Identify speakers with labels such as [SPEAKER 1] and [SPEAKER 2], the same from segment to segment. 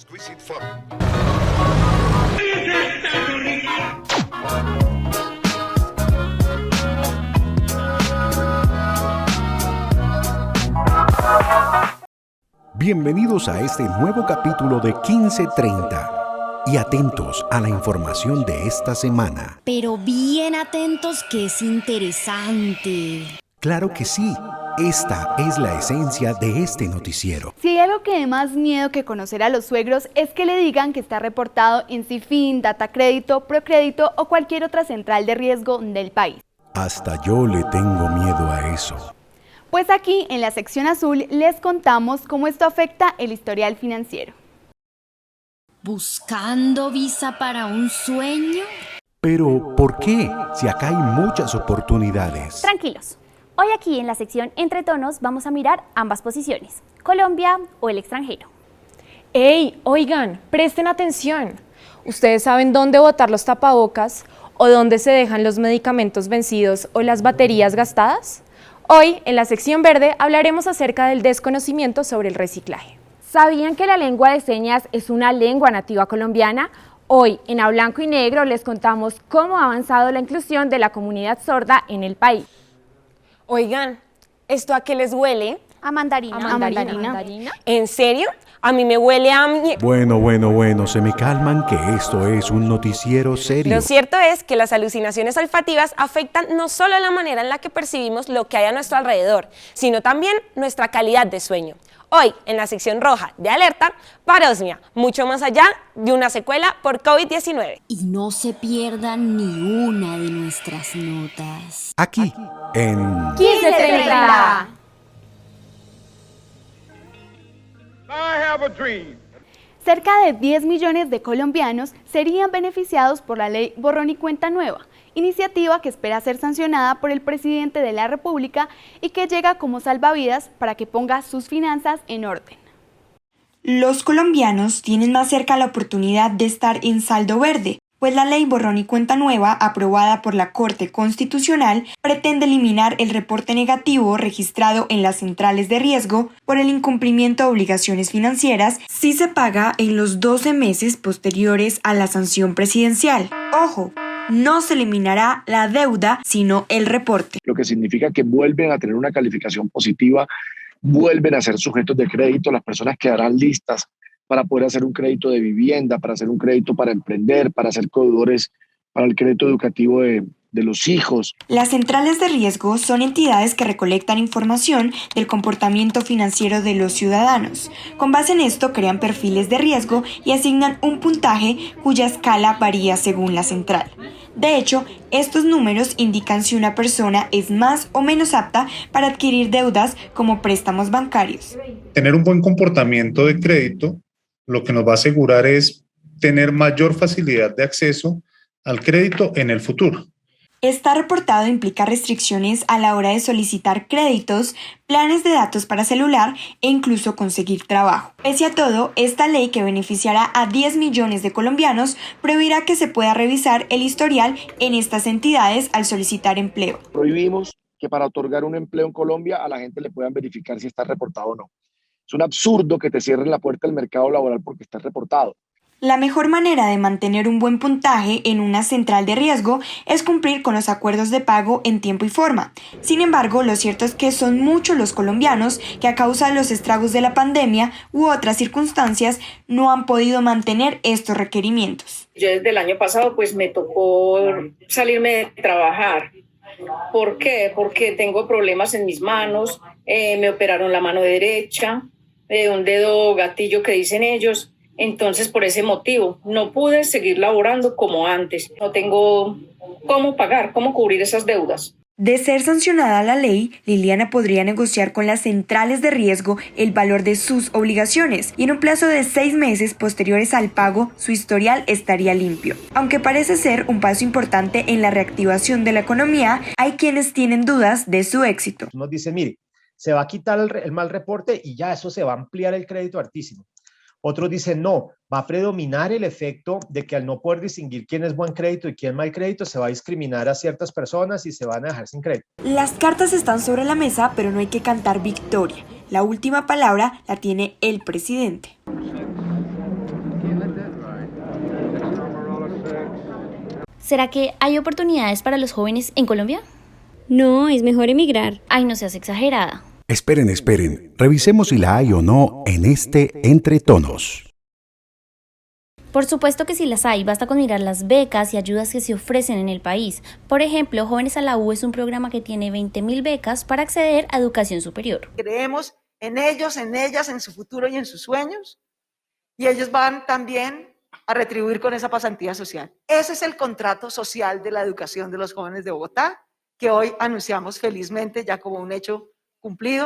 [SPEAKER 1] Exquisite fun.
[SPEAKER 2] Bienvenidos a este nuevo capítulo de 1530 y atentos a la información de esta semana.
[SPEAKER 3] Pero bien atentos, que es interesante.
[SPEAKER 2] Claro que sí, esta es la esencia de este noticiero.
[SPEAKER 4] Si hay algo que dé más miedo que conocer a los suegros es que le digan que está reportado en Cifin, Datacrédito, Procrédito o cualquier otra central de riesgo del país.
[SPEAKER 2] Hasta yo le tengo miedo a eso.
[SPEAKER 4] Pues aquí, en la sección azul, les contamos cómo esto afecta el historial financiero.
[SPEAKER 3] ¿Buscando visa para un sueño?
[SPEAKER 2] Pero, ¿por qué? Si acá hay muchas oportunidades.
[SPEAKER 5] Tranquilos. Hoy aquí en la sección Entre Tonos vamos a mirar ambas posiciones, Colombia o el extranjero.
[SPEAKER 6] ¡Ey! Oigan, presten atención. ¿Ustedes saben dónde botar los tapabocas o dónde se dejan los medicamentos vencidos o las baterías gastadas? Hoy, en la sección verde, hablaremos acerca del desconocimiento sobre el reciclaje.
[SPEAKER 7] ¿Sabían que la lengua de señas es una lengua nativa colombiana? Hoy, en A Blanco y Negro, les contamos cómo ha avanzado la inclusión de la comunidad sorda en el país.
[SPEAKER 6] Oigan, ¿esto a qué les huele?
[SPEAKER 5] A mandarina.
[SPEAKER 7] ¿A mandarina?
[SPEAKER 6] ¿En serio? A mí me huele a...
[SPEAKER 2] Bueno, se me calman que esto es un noticiero serio.
[SPEAKER 6] Lo cierto es que las alucinaciones olfativas afectan no solo la manera en la que percibimos lo que hay a nuestro alrededor, sino también nuestra calidad de sueño. Hoy, en la sección roja de Alerta, parosmia, mucho más allá de una secuela por COVID-19.
[SPEAKER 3] Y no se pierdan ni una de nuestras notas.
[SPEAKER 2] Aquí, en
[SPEAKER 7] 1530.
[SPEAKER 4] Cerca de 10 millones de colombianos serían beneficiados por la ley Borrón y Cuenta Nueva, iniciativa que espera ser sancionada por el presidente de la República y que llega como salvavidas para que ponga sus finanzas en orden.
[SPEAKER 8] Los colombianos tienen más cerca la oportunidad de estar en saldo verde, pues la ley Borrón y Cuenta Nueva, aprobada por la Corte Constitucional, pretende eliminar el reporte negativo registrado en las centrales de riesgo por el incumplimiento de obligaciones financieras si se paga en los 12 meses posteriores a la sanción presidencial. ¡Ojo! No se eliminará la deuda, sino el reporte.
[SPEAKER 9] Lo que significa que vuelven a tener una calificación positiva, vuelven a ser sujetos de crédito, las personas quedarán listas para poder hacer un crédito de vivienda, para hacer un crédito para emprender, para ser codeudores para el crédito educativo de los hijos.
[SPEAKER 8] Las centrales de riesgo son entidades que recolectan información del comportamiento financiero de los ciudadanos. Con base en esto crean perfiles de riesgo y asignan un puntaje cuya escala varía según la central. De hecho, estos números indican si una persona es más o menos apta para adquirir deudas como préstamos bancarios.
[SPEAKER 10] Tener un buen comportamiento de crédito lo que nos va a asegurar es tener mayor facilidad de acceso al crédito en el futuro.
[SPEAKER 8] Está reportado implica restricciones a la hora de solicitar créditos, planes de datos para celular e incluso conseguir trabajo. Pese a todo, esta ley que beneficiará a 10 millones de colombianos prohibirá que se pueda revisar el historial en estas entidades al solicitar empleo.
[SPEAKER 9] Prohibimos que para otorgar un empleo en Colombia a la gente le puedan verificar si está reportado o no. Es un absurdo que te cierren la puerta del mercado laboral porque estás reportado.
[SPEAKER 8] La mejor manera de mantener un buen puntaje en una central de riesgo es cumplir con los acuerdos de pago en tiempo y forma. Sin embargo, lo cierto es que son muchos los colombianos que a causa de los estragos de la pandemia u otras circunstancias no han podido mantener estos requerimientos.
[SPEAKER 11] Yo desde el año pasado pues me tocó salirme de trabajar. ¿Por qué? Porque tengo problemas en mis manos, me operaron la mano derecha, un dedo gatillo que dicen ellos. Entonces, por ese motivo, no pude seguir laborando como antes. No tengo cómo pagar, cómo cubrir esas deudas.
[SPEAKER 8] De ser sancionada la ley, Liliana podría negociar con las centrales de riesgo el valor de sus obligaciones y en un plazo de 6 meses posteriores al pago, su historial estaría limpio. Aunque parece ser un paso importante en la reactivación de la economía, hay quienes tienen dudas de su éxito.
[SPEAKER 12] Nos dice, mire, se va a quitar el mal reporte y ya eso se va a ampliar el crédito altísimo. Otros dicen, no, va a predominar el efecto de que al no poder distinguir quién es buen crédito y quién es mal crédito, se va a discriminar a ciertas personas y se van a dejar sin crédito.
[SPEAKER 8] Las cartas están sobre la mesa, pero no hay que cantar victoria. La última palabra la tiene el presidente.
[SPEAKER 3] ¿Será que hay oportunidades para los jóvenes en Colombia?
[SPEAKER 1] No, es mejor emigrar.
[SPEAKER 3] Ay, no seas exagerada.
[SPEAKER 2] Esperen, revisemos si la hay o no en este Entre Tonos.
[SPEAKER 3] Por supuesto que sí las hay, basta con mirar las becas y ayudas que se ofrecen en el país. Por ejemplo, Jóvenes a la U es un programa que tiene 20.000 becas para acceder a educación superior.
[SPEAKER 13] Creemos en ellos, en ellas, en su futuro y en sus sueños, y ellos van también a retribuir con esa pasantía social. Ese es el contrato social de la educación de los jóvenes de Bogotá, que hoy anunciamos felizmente ya como un hecho cumplido.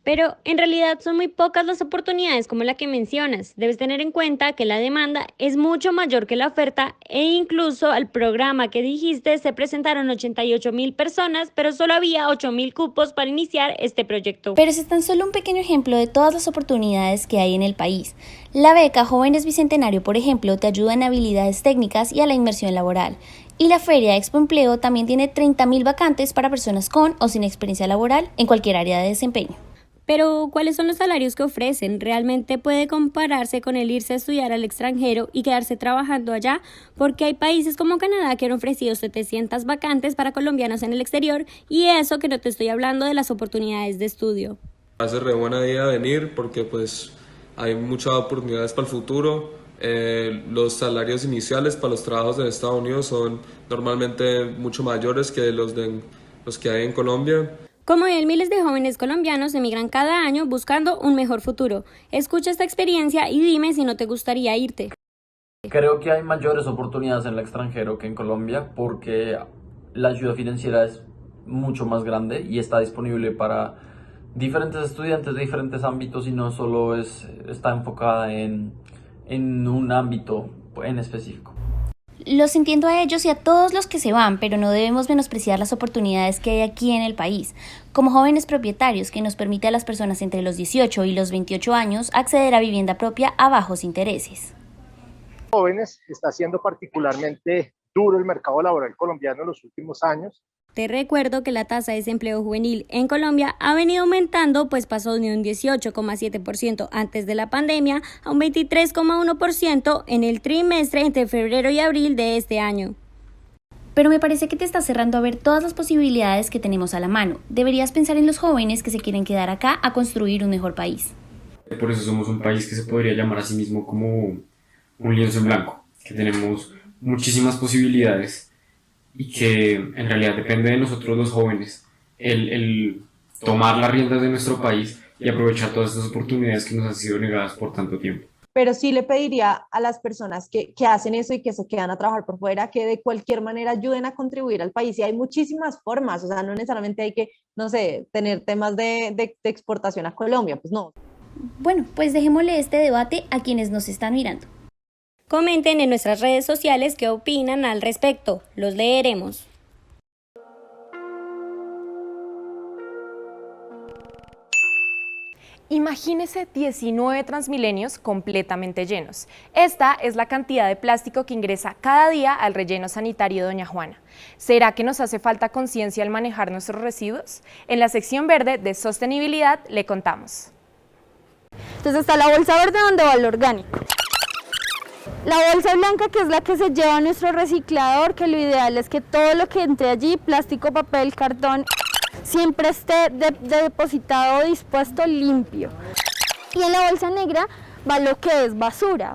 [SPEAKER 1] Pero en realidad son muy pocas las oportunidades como la que mencionas. Debes tener en cuenta que la demanda es mucho mayor que la oferta e incluso al programa que dijiste se presentaron 88.000 personas, pero solo había 8.000 cupos para iniciar este proyecto.
[SPEAKER 3] Pero ese es tan solo un pequeño ejemplo de todas las oportunidades que hay en el país. La beca Jóvenes Bicentenario, por ejemplo, te ayuda en habilidades técnicas y a la inmersión laboral. Y la Feria Expo Empleo también tiene 30.000 vacantes para personas con o sin experiencia laboral en cualquier área de desempeño.
[SPEAKER 1] Pero, ¿cuáles son los salarios que ofrecen? ¿Realmente puede compararse con el irse a estudiar al extranjero y quedarse trabajando allá? Porque hay países como Canadá que han ofrecido 700 vacantes para colombianos en el exterior, y eso que no te estoy hablando de las oportunidades de estudio.
[SPEAKER 14] Hace re buena idea venir porque pues hay muchas oportunidades para el futuro. Los salarios iniciales para los trabajos en Estados Unidos son normalmente mucho mayores que los que hay en Colombia.
[SPEAKER 1] Como él, miles de jóvenes colombianos emigran cada año buscando un mejor futuro. Escucha esta experiencia y dime si no te gustaría irte.
[SPEAKER 15] Creo que hay mayores oportunidades en el extranjero que en Colombia porque la ayuda financiera es mucho más grande y está disponible para diferentes estudiantes de diferentes ámbitos y no solo está enfocada en un ámbito en específico.
[SPEAKER 3] Los entiendo a ellos y a todos los que se van, pero no debemos menospreciar las oportunidades que hay aquí en el país. Como jóvenes propietarios, que nos permite a las personas entre los 18 y los 28 años acceder a vivienda propia a bajos intereses.
[SPEAKER 12] Jóvenes, está siendo particularmente duro el mercado laboral colombiano en los últimos años.
[SPEAKER 1] Te recuerdo que la tasa de desempleo juvenil en Colombia ha venido aumentando, pues pasó de un 18,7% antes de la pandemia a un 23,1% en el trimestre entre febrero y abril de este año.
[SPEAKER 3] Pero me parece que te estás cerrando a ver todas las posibilidades que tenemos a la mano. Deberías pensar en los jóvenes que se quieren quedar acá a construir un mejor país.
[SPEAKER 16] Por eso somos un país que se podría llamar a sí mismo como un lienzo en blanco, que tenemos muchísimas posibilidades y que en realidad depende de nosotros los jóvenes el tomar las riendas de nuestro país y aprovechar todas estas oportunidades que nos han sido negadas por tanto tiempo.
[SPEAKER 17] Pero sí le pediría a las personas que hacen eso y que se quedan a trabajar por fuera que de cualquier manera ayuden a contribuir al país, y hay muchísimas formas, o sea, no necesariamente hay que, no sé, tener temas de exportación a Colombia, pues no.
[SPEAKER 3] Bueno, pues dejémosle este debate a quienes nos están mirando.
[SPEAKER 1] Comenten en nuestras redes sociales qué opinan al respecto. Los leeremos.
[SPEAKER 6] Imagínese 19 Transmilenios completamente llenos. Esta es la cantidad de plástico que ingresa cada día al relleno sanitario Doña Juana. ¿Será que nos hace falta conciencia al manejar nuestros residuos? En la sección verde de sostenibilidad le contamos.
[SPEAKER 18] Entonces está la bolsa verde donde va lo orgánico. La bolsa blanca, que es la que se lleva a nuestro reciclador, que lo ideal es que todo lo que entre allí, plástico, papel, cartón, siempre esté depositado, dispuesto, limpio. Y en la bolsa negra va lo que es basura.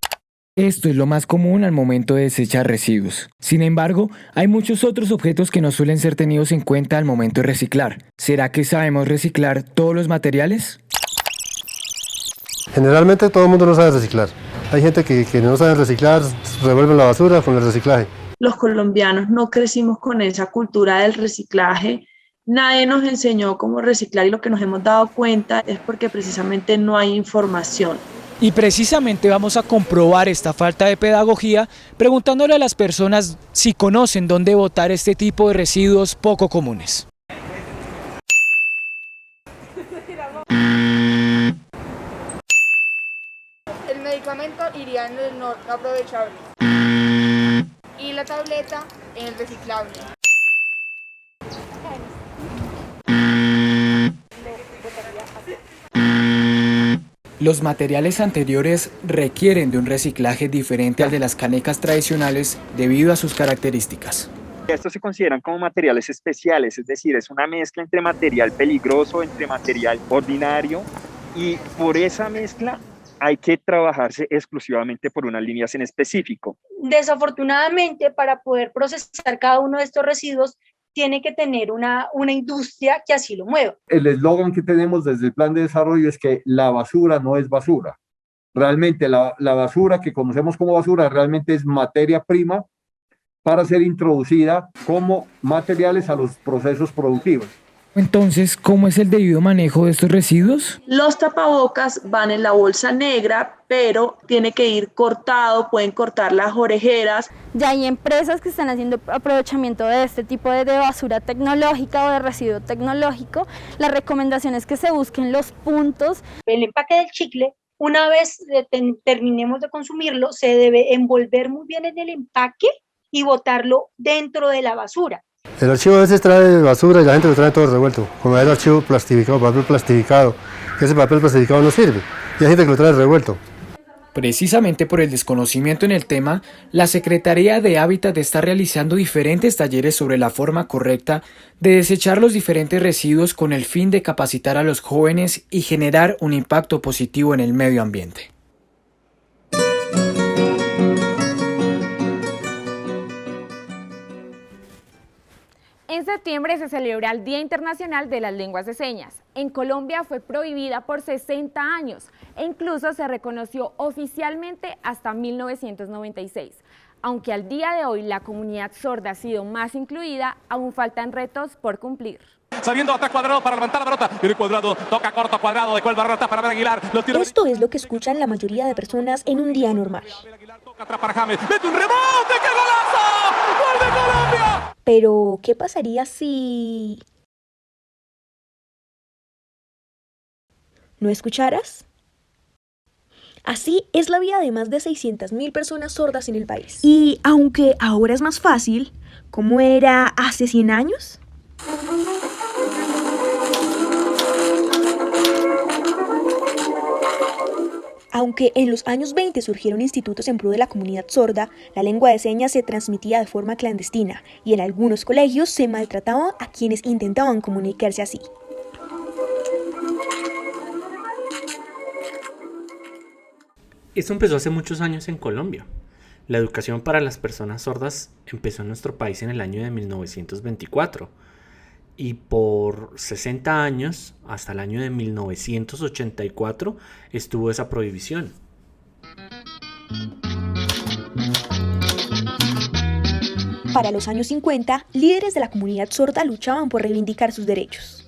[SPEAKER 19] Esto es lo más común al momento de desechar residuos. Sin embargo, hay muchos otros objetos que no suelen ser tenidos en cuenta al momento de reciclar. ¿Será que sabemos reciclar todos los materiales?
[SPEAKER 20] Generalmente todo el mundo no sabe reciclar. Hay gente que no sabe reciclar, revuelve la basura con el reciclaje.
[SPEAKER 21] Los colombianos no crecimos con esa cultura del reciclaje. Nadie nos enseñó cómo reciclar y lo que nos hemos dado cuenta es porque precisamente no hay información.
[SPEAKER 22] Y precisamente vamos a comprobar esta falta de pedagogía preguntándole a las personas si conocen dónde botar este tipo de residuos poco comunes.
[SPEAKER 23] El medicamento iría en el no aprovechable y la tableta en el reciclable.
[SPEAKER 19] Los materiales anteriores requieren de un reciclaje diferente al de las canecas tradicionales debido a sus características.
[SPEAKER 4] Estos se consideran como materiales especiales, es decir, es una mezcla entre material peligroso, entre material ordinario, y por esa mezcla hay que trabajarse exclusivamente por unas líneas en específico.
[SPEAKER 5] Desafortunadamente, para poder procesar cada uno de estos residuos, tiene que tener una industria que así lo mueva.
[SPEAKER 7] El eslogan que tenemos desde el plan de desarrollo es que la basura no es basura. Realmente la basura que conocemos como basura realmente es materia prima para ser introducida como materiales a los procesos productivos.
[SPEAKER 19] Entonces, ¿cómo es el debido manejo de estos residuos?
[SPEAKER 21] Los tapabocas van en la bolsa negra, pero tiene que ir cortado, pueden cortar las orejeras.
[SPEAKER 18] Ya hay empresas que están haciendo aprovechamiento de este tipo de basura tecnológica o de residuo tecnológico. La recomendación es que se busquen los puntos.
[SPEAKER 5] El empaque del chicle, una vez terminemos de consumirlo, se debe envolver muy bien en el empaque y botarlo dentro de la basura.
[SPEAKER 20] El archivo a veces trae basura y la gente lo trae todo revuelto, como el archivo plastificado, papel plastificado, que ese papel plastificado no sirve, y hay gente que lo trae revuelto.
[SPEAKER 19] Precisamente por el desconocimiento en el tema, la Secretaría de Hábitat está realizando diferentes talleres sobre la forma correcta de desechar los diferentes residuos con el fin de capacitar a los jóvenes y generar un impacto positivo en el medio ambiente.
[SPEAKER 6] En septiembre se celebra el Día Internacional de las Lenguas de Señas. En Colombia fue prohibida por 60 años e incluso se reconoció oficialmente hasta 1996. Aunque al día de hoy la comunidad sorda ha sido más incluida, aún faltan retos por cumplir.
[SPEAKER 24] Saliendo atrás Cuadrado para levantar la pelota. Viene Cuadrado, toca corto Cuadrado, dejó el barrota para ver Aguilar.
[SPEAKER 25] Esto es lo que escuchan la mayoría de personas en un día normal.
[SPEAKER 24] Toca atrás para James, mete un rebote, ¡qué golazo! ¡Gol de Colombia!
[SPEAKER 25] Pero, ¿qué pasaría si no escucharas? Así es la vida de más de 600.000 personas sordas en el país. Y aunque ahora es más fácil, ¿cómo era hace 100 años? Aunque en los años 20 surgieron institutos en pro de la comunidad sorda, la lengua de señas se transmitía de forma clandestina y en algunos colegios se maltrataba a quienes intentaban comunicarse así.
[SPEAKER 26] Esto empezó hace muchos años en Colombia. La educación para las personas sordas empezó en nuestro país en el año de 1924 y por 60 años, hasta el año de 1984, estuvo esa prohibición.
[SPEAKER 25] Para los años 50, líderes de la comunidad sorda luchaban por reivindicar sus derechos.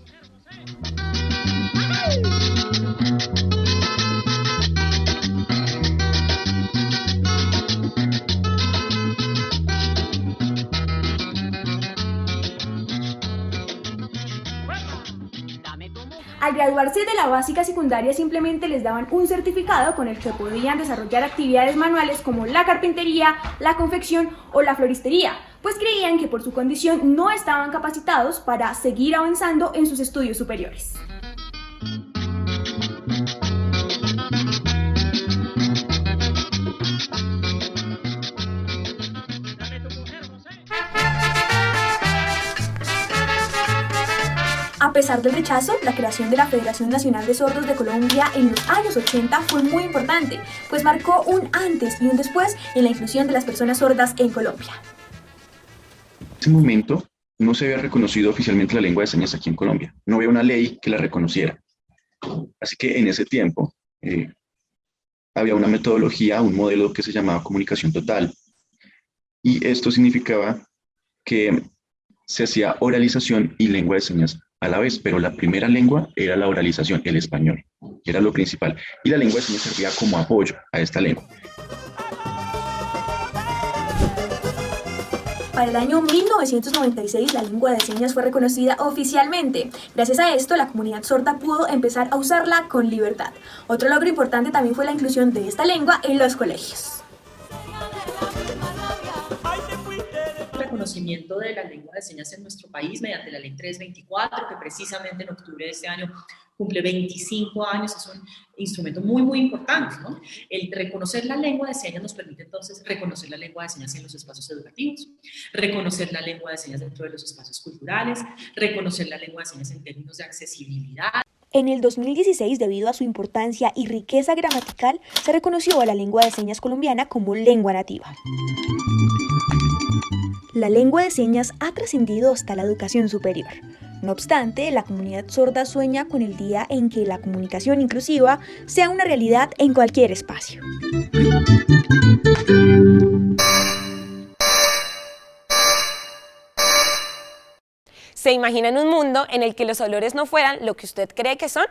[SPEAKER 27] Al graduarse de la básica secundaria simplemente les daban un certificado con el que podían desarrollar actividades manuales como la carpintería, la confección o la floristería, pues creían que por su condición no estaban capacitados para seguir avanzando en sus estudios superiores. A pesar del rechazo, la creación de la Federación Nacional de Sordos de Colombia en los años 80 fue muy importante, pues marcó un antes y un después en la inclusión de las personas sordas en Colombia.
[SPEAKER 28] En ese momento no se había reconocido oficialmente la lengua de señas aquí en Colombia, no había una ley que la reconociera. Así que en ese tiempo había una metodología, un modelo que se llamaba comunicación total. Y esto significaba que se hacía oralización y lengua de señas a la vez, pero la primera lengua era la oralización, el español, que era lo principal, y la lengua de señas servía como apoyo a esta lengua.
[SPEAKER 27] Para el año 1996, la lengua de señas fue reconocida oficialmente. Gracias a esto, la comunidad sorda pudo empezar a usarla con libertad. Otro logro importante también fue la inclusión de esta lengua en los colegios.
[SPEAKER 2] reconocimiento de la lengua de señas en nuestro país mediante la Ley 324, que precisamente en octubre de este año cumple 25 años, es un instrumento muy, muy importante, ¿no? El reconocer la lengua de señas nos permite entonces reconocer la lengua de señas en los espacios educativos, reconocer la lengua de señas dentro de los espacios culturales, reconocer la lengua de señas en términos de accesibilidad.
[SPEAKER 25] En el 2016, debido a su importancia y riqueza gramatical, se reconoció a la lengua de señas colombiana como lengua nativa. La lengua de señas ha trascendido hasta la educación superior. No obstante, la comunidad sorda sueña con el día en que la comunicación inclusiva sea una realidad en cualquier espacio.
[SPEAKER 8] ¿Se imaginan un mundo en el que los olores no fueran lo que usted cree que son?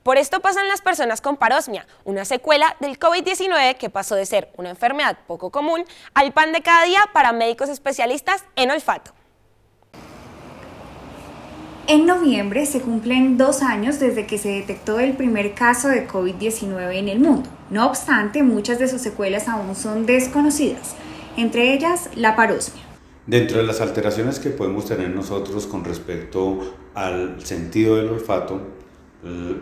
[SPEAKER 8] Por esto pasan las personas con parosmia, una secuela del COVID-19 que pasó de ser una enfermedad poco común al pan de cada día para médicos especialistas en olfato.
[SPEAKER 9] En noviembre se cumplen 2 años desde que se detectó el primer caso de COVID-19 en el mundo. No obstante, muchas de sus secuelas aún son desconocidas, entre ellas la parosmia.
[SPEAKER 10] Dentro de las alteraciones que podemos tener nosotros con respecto al sentido del olfato,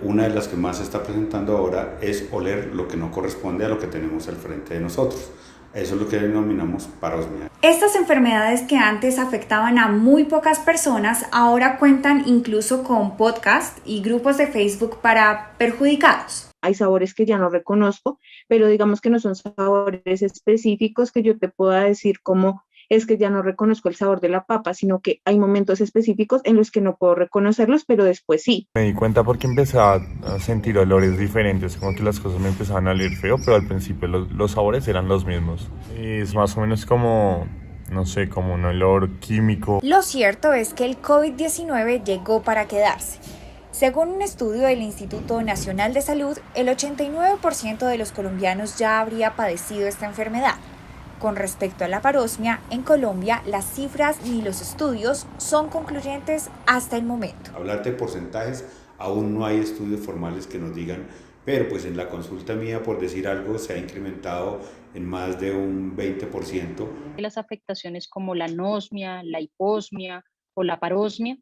[SPEAKER 10] una de las que más se está presentando ahora es oler lo que no corresponde a lo que tenemos al frente de nosotros. Eso es lo que denominamos parosmia.
[SPEAKER 9] Estas enfermedades que antes afectaban a muy pocas personas ahora cuentan incluso con podcast y grupos de Facebook para perjudicados.
[SPEAKER 21] Hay sabores que ya no reconozco, pero digamos que no son sabores específicos que yo te pueda decir como es que ya no reconozco el sabor de la papa, sino que hay momentos específicos en los que no puedo reconocerlos, pero después sí.
[SPEAKER 11] Me di cuenta porque empezaba a sentir olores diferentes, como que las cosas me empezaban a oler feo, pero al principio los sabores eran los mismos. Y es más o menos como, no sé, como un olor químico.
[SPEAKER 9] Lo cierto es que el COVID-19 llegó para quedarse. Según un estudio del Instituto Nacional de Salud, el 89% de los colombianos ya habría padecido esta enfermedad. Con respecto a la parosmia, en Colombia las cifras ni los estudios son concluyentes hasta el momento.
[SPEAKER 10] Hablar de porcentajes, aún no hay estudios formales que nos digan, pero pues en la consulta mía, por decir algo, se ha incrementado en más de un 20%.
[SPEAKER 13] Las afectaciones como la anosmia, la hiposmia o la parosmia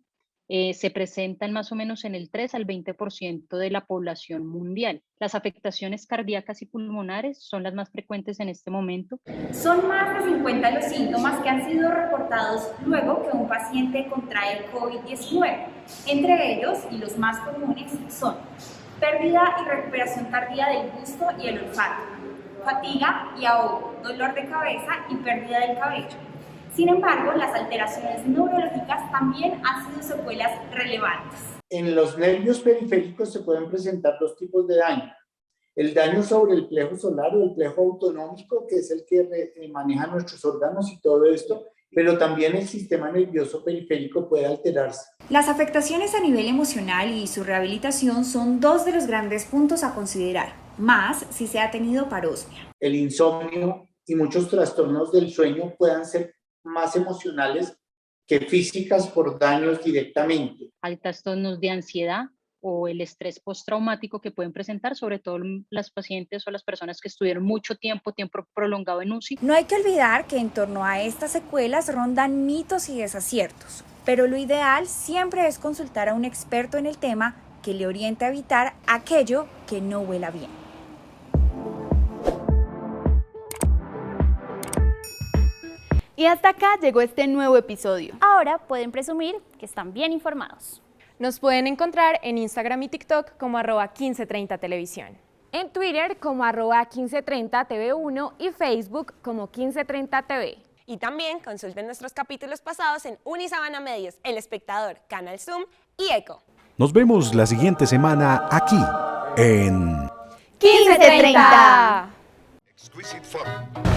[SPEAKER 13] se presentan más o menos en el 3 al 20% de la población mundial. Las afectaciones cardíacas y pulmonares son las más frecuentes en este momento.
[SPEAKER 27] Son más de 50 los síntomas que han sido reportados luego que un paciente contrae COVID-19. Entre ellos, y los más comunes, son pérdida y recuperación tardía del gusto y el olfato, fatiga y ahogo, dolor de cabeza y pérdida del cabello. Sin embargo, las alteraciones neurológicas también han sido secuelas relevantes.
[SPEAKER 14] En los nervios periféricos se pueden presentar 2 tipos de daño. El daño sobre el plejo solar o el plejo autonómico, que es el que maneja nuestros órganos y todo esto, pero también el sistema nervioso periférico puede alterarse.
[SPEAKER 9] Las afectaciones a nivel emocional y su rehabilitación son 2 de los grandes puntos a considerar, más si se ha tenido parosmia.
[SPEAKER 14] El insomnio y muchos trastornos del sueño puedan ser más emocionales que físicas por daños directamente.
[SPEAKER 13] Hay trastornos de ansiedad o el estrés postraumático que pueden presentar, sobre todo las pacientes o las personas que estuvieron mucho tiempo prolongado en UCI.
[SPEAKER 9] No hay que olvidar que en torno a estas secuelas rondan mitos y desaciertos, pero lo ideal siempre es consultar a un experto en el tema que le oriente a evitar aquello que no huela bien.
[SPEAKER 18] Y hasta acá llegó este nuevo episodio.
[SPEAKER 3] Ahora pueden presumir que están bien informados.
[SPEAKER 6] Nos pueden encontrar en Instagram y TikTok como @1530televisión.
[SPEAKER 8] En Twitter como @1530tv1 y Facebook como 1530tv. Y también consulten nuestros capítulos pasados en Unisabana Medios, El Espectador, Canal Zoom y Eco.
[SPEAKER 15] Nos vemos la siguiente semana aquí en
[SPEAKER 8] 1530.
[SPEAKER 15] Exquisite Fun.